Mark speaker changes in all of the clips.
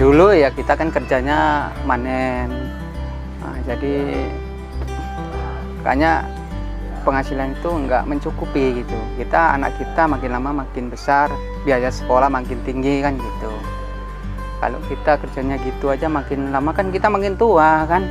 Speaker 1: dulu ya kita kan kerjanya manen, nah, jadi kayaknya penghasilan itu nggak mencukupi gitu. Anak kita makin lama makin besar, biaya sekolah makin tinggi kan gitu. Kalau kita kerjanya gitu aja makin lama kan kita makin tua kan.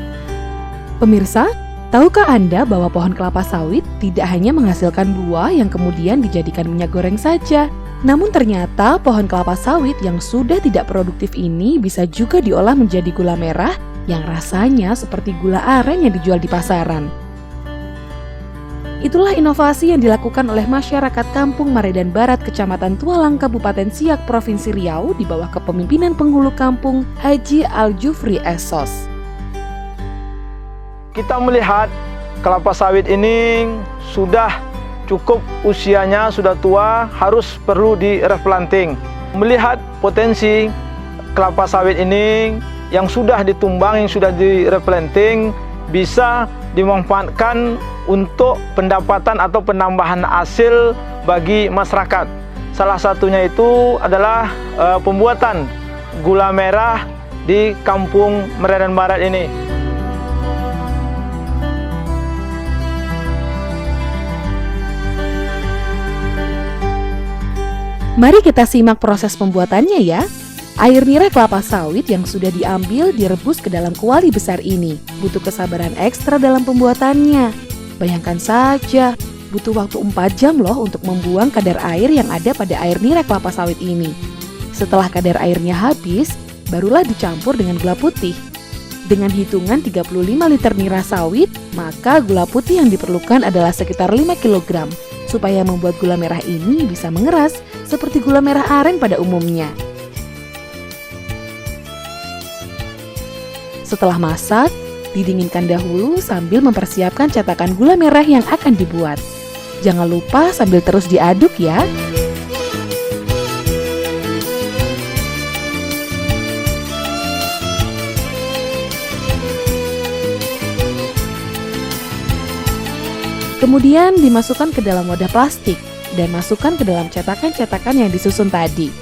Speaker 2: Pemirsa, tahukah Anda bahwa pohon kelapa sawit tidak hanya menghasilkan buah yang kemudian dijadikan minyak goreng saja? Namun ternyata pohon kelapa sawit yang sudah tidak produktif ini bisa juga diolah menjadi gula merah yang rasanya seperti gula aren yang dijual di pasaran. Itulah inovasi yang dilakukan oleh masyarakat Kampung Maredan Barat, Kecamatan Tualang, Kabupaten Siak, Provinsi Riau di bawah kepemimpinan penghulu kampung Haji Al-Jufri Esos.
Speaker 3: Kita melihat kelapa sawit ini sudah cukup usianya, sudah tua, harus perlu di-replanting. Melihat potensi kelapa sawit ini yang sudah ditumbang, yang sudah di-replanting, bisa dimanfaatkan untuk pendapatan atau penambahan hasil bagi masyarakat. Salah satunya itu adalah pembuatan gula merah di Kampung Maredan Barat ini.
Speaker 2: Mari kita simak proses pembuatannya ya. Air nira kelapa sawit yang sudah diambil direbus ke dalam kuali besar ini. Butuh kesabaran ekstra dalam pembuatannya. Bayangkan saja, butuh waktu 4 jam loh untuk membuang kadar air yang ada pada air nira kelapa sawit ini. Setelah kadar airnya habis, barulah dicampur dengan gula putih. Dengan hitungan 35 liter nira sawit, maka gula putih yang diperlukan adalah sekitar 5 kg. Supaya membuat gula merah ini bisa mengeras seperti gula merah aren pada umumnya. Setelah masak, didinginkan dahulu sambil mempersiapkan cetakan gula merah yang akan dibuat. Jangan lupa sambil terus diaduk ya. Kemudian dimasukkan ke dalam wadah plastik dan masukkan ke dalam cetakan-cetakan yang disusun tadi.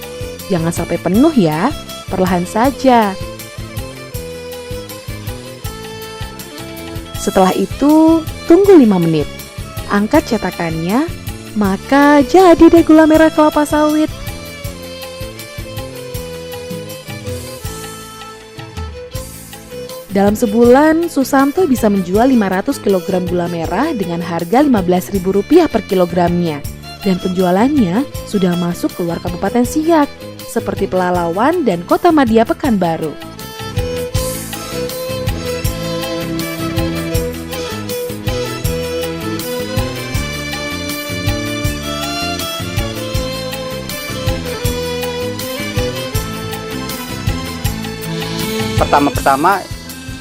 Speaker 2: Jangan sampai penuh ya, perlahan saja. Setelah itu, tunggu 5 menit. Angkat cetakannya, maka jadi deh gula merah kelapa sawit. Dalam sebulan, Susanto bisa menjual 500 kg gula merah dengan harga Rp15.000 per kilogramnya. Dan penjualannya sudah masuk keluar Kabupaten Siak, seperti Pelalawan dan Kota Madia Pekanbaru.
Speaker 1: Pertama-tama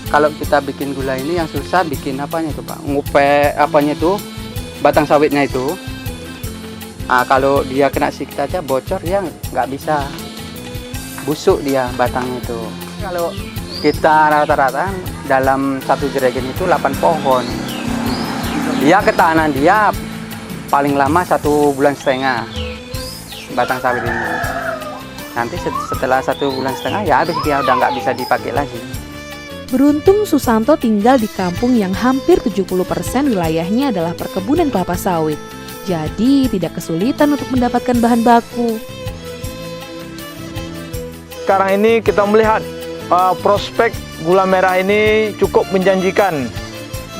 Speaker 1: kalau kita bikin gula ini yang susah bikin apanya itu Pak, ngupe apanya itu, batang sawitnya itu. Nah, kalau dia kena sikit aja bocor ya nggak bisa, busuk dia batangnya itu. Kalau kita rata-rata dalam satu jerigen itu 8 pohon. Dia ketahanan dia paling lama 1,5 bulan batang sawit ini. Nanti setelah 1,5 bulan ya habis, dia udah nggak bisa dipakai lagi.
Speaker 2: Beruntung Susanto tinggal di kampung yang hampir 70% wilayahnya adalah perkebunan kelapa sawit. Jadi tidak kesulitan untuk mendapatkan bahan baku.
Speaker 3: Sekarang ini kita melihat prospek gula merah ini cukup menjanjikan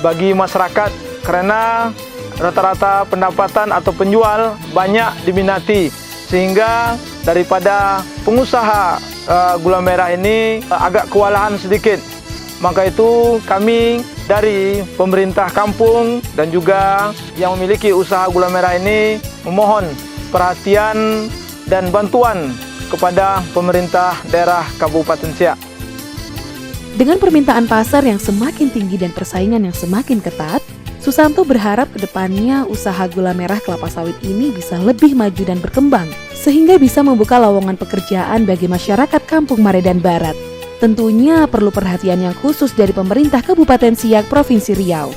Speaker 3: bagi masyarakat karena rata-rata pendapatan atau penjual banyak diminati, sehingga daripada pengusaha gula merah ini agak kewalahan sedikit. Maka itu kami dari pemerintah kampung dan juga yang memiliki usaha gula merah ini memohon perhatian dan bantuan kepada pemerintah daerah Kabupaten Siak.
Speaker 2: Dengan permintaan pasar yang semakin tinggi dan persaingan yang semakin ketat, Susanto berharap ke depannya usaha gula merah kelapa sawit ini bisa lebih maju dan berkembang, sehingga bisa membuka lowongan pekerjaan bagi masyarakat Kampung Maredan Barat. Tentunya perlu perhatian yang khusus dari pemerintah Kabupaten Siak, Provinsi Riau.